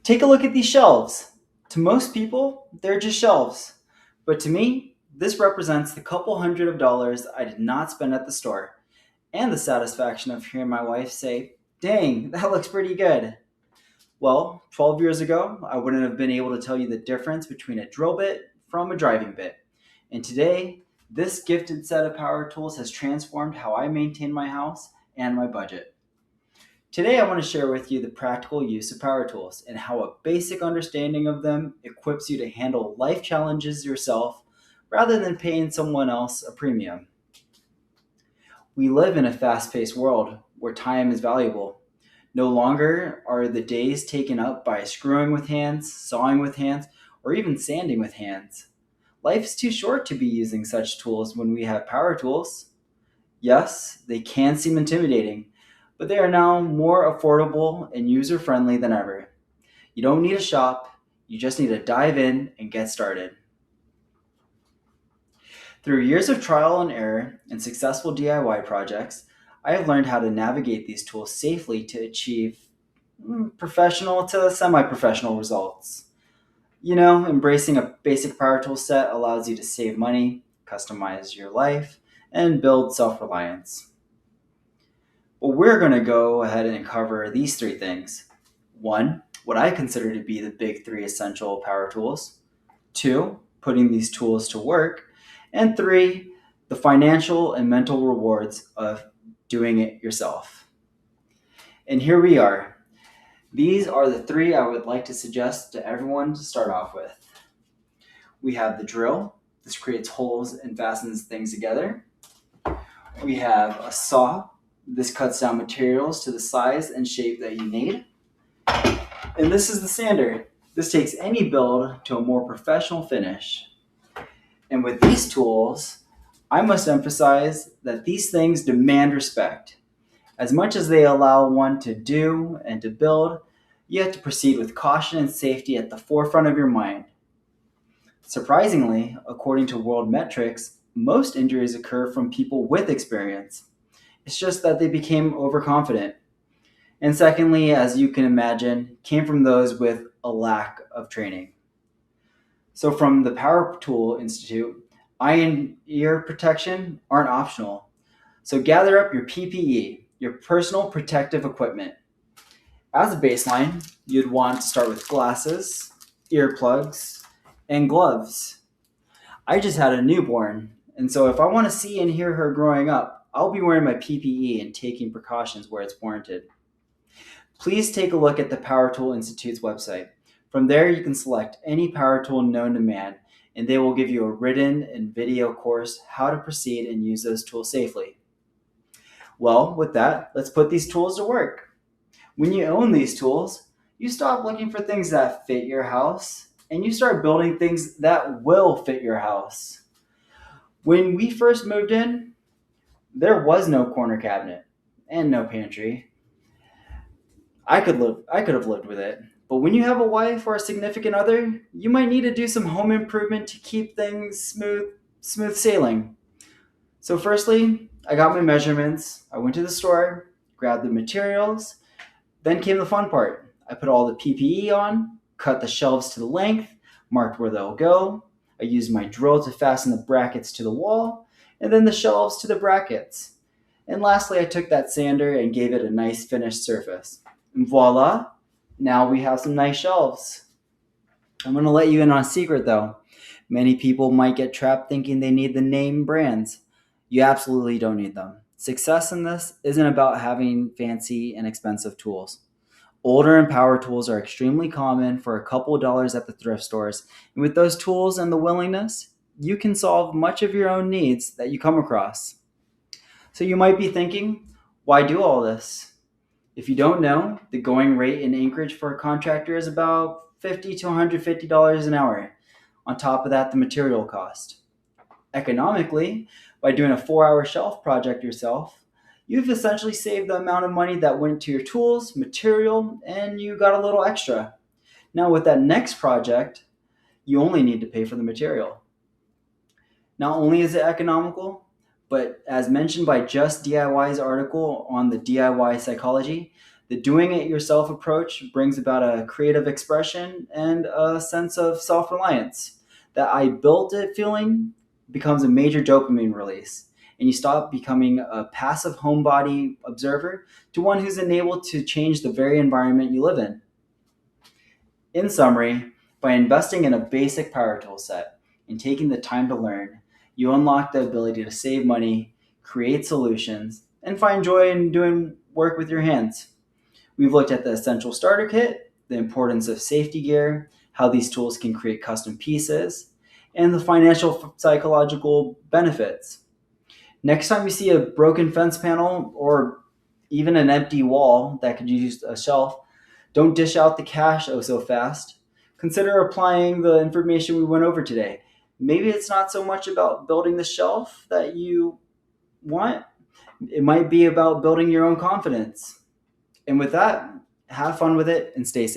Take a look at these shelves. To most people, they're just shelves. But to me, this represents the couple hundred of dollars I did not spend at the store, and the satisfaction of hearing my wife say, "Dang, that looks pretty good." Well, 12 years ago, I wouldn't have been able to tell you the difference between a drill bit from a driving bit. And today, this gifted set of power tools has transformed how I maintain my house and my budget. Today, I want to share with you the practical use of power tools and how a basic understanding of them equips you to handle life challenges yourself rather than paying someone else a premium. We live in a fast paced world where time is valuable. No longer are the days taken up by screwing with hands, sawing with hands, or even sanding with hands. Life is too short to be using such tools when we have power tools. Yes, they can seem intimidating, but they are now more affordable and user friendly than ever. You don't need a shop, you just need to dive in and get started. Through years of trial and error and successful DIY projects, I have learned how to navigate these tools safely to achieve professional to semi professional results. Embracing a basic power tool set allows you to save money, customize your life, and build self reliance. Well, we're going to go ahead and cover these three things. One, what I consider to be the big three essential power tools. Two, putting these tools to work. And three, the financial and mental rewards of doing it yourself. And here we are. These are the three I would like to suggest to everyone to start off with. We have the drill. This creates holes and fastens things together. We have a saw. This cuts down materials to the size and shape that you need. And this is the sander. This takes any build to a more professional finish. And with these tools, I must emphasize that these things demand respect. As much as they allow one to do and to build, you have to proceed with caution and safety at the forefront of your mind. Surprisingly, according to world metrics, most injuries occur from people with experience. It's just that they became overconfident. And secondly, as you can imagine, came from those with a lack of training. So from the Power Tool Institute, eye and ear protection aren't optional. So gather up your PPE, your personal protective equipment. As a baseline, you'd want to start with glasses, earplugs, and gloves. I just had a newborn, and so if I want to see and hear her growing up, I'll be wearing my PPE and taking precautions where it's warranted. Please take a look at the Power Tool Institute's website. From there, you can select any power tool known to man, and they will give you a written and video course how to proceed and use those tools safely. Well, with that, let's put these tools to work. When you own these tools, you stop looking for things that fit your house and you start building things that will fit your house. When we first moved in, there was no corner cabinet and no pantry. I could have lived with it. But when you have a wife or a significant other, you might need to do some home improvement to keep things smooth sailing. So firstly, I got my measurements. I went to the store, grabbed the materials. Then came the fun part. I put all the PPE on, cut the shelves to the length, marked where they'll go. I used my drill to fasten the brackets to the wall, and then the shelves to the brackets. And lastly, I took that sander and gave it a nice finished surface. And voila, now we have some nice shelves. I'm going to let you in on a secret though. Many people might get trapped thinking they need the name brands. You absolutely don't need them. Success in this isn't about having fancy and expensive tools. Older and power tools are extremely common for a couple of dollars at the thrift stores. And with those tools and the willingness, you can solve much of your own needs that you come across. So you might be thinking, why do all this? If you don't know, the going rate in Anchorage for a contractor is about $50 to $150 an hour. On top of that, the material cost. Economically, by doing a 4-hour shelf project yourself, you've essentially saved the amount of money that went to your tools, material, and you got a little extra. Now, with that next project, you only need to pay for the material. Not only is it economical, but as mentioned by Just DIY's article on the DIY psychology, The doing it yourself approach brings about a creative expression and a sense of self reliance. That I built it feeling becomes a major dopamine release, and you stop becoming a passive homebody observer to one who's enabled to change the very environment you live in. In summary, by investing in a basic power tool set and taking the time to learn, you unlock the ability to save money, create solutions, and find joy in doing work with your hands. We've looked at the essential starter kit, the importance of safety gear, how these tools can create custom pieces, and the financial psychological benefits. Next time you see a broken fence panel or even an empty wall that could use a shelf, don't dish out the cash oh so fast. Consider applying the information we went over today. Maybe it's not so much about building the shelf that you want, it might be about building your own confidence. And with that, have fun with it and stay safe.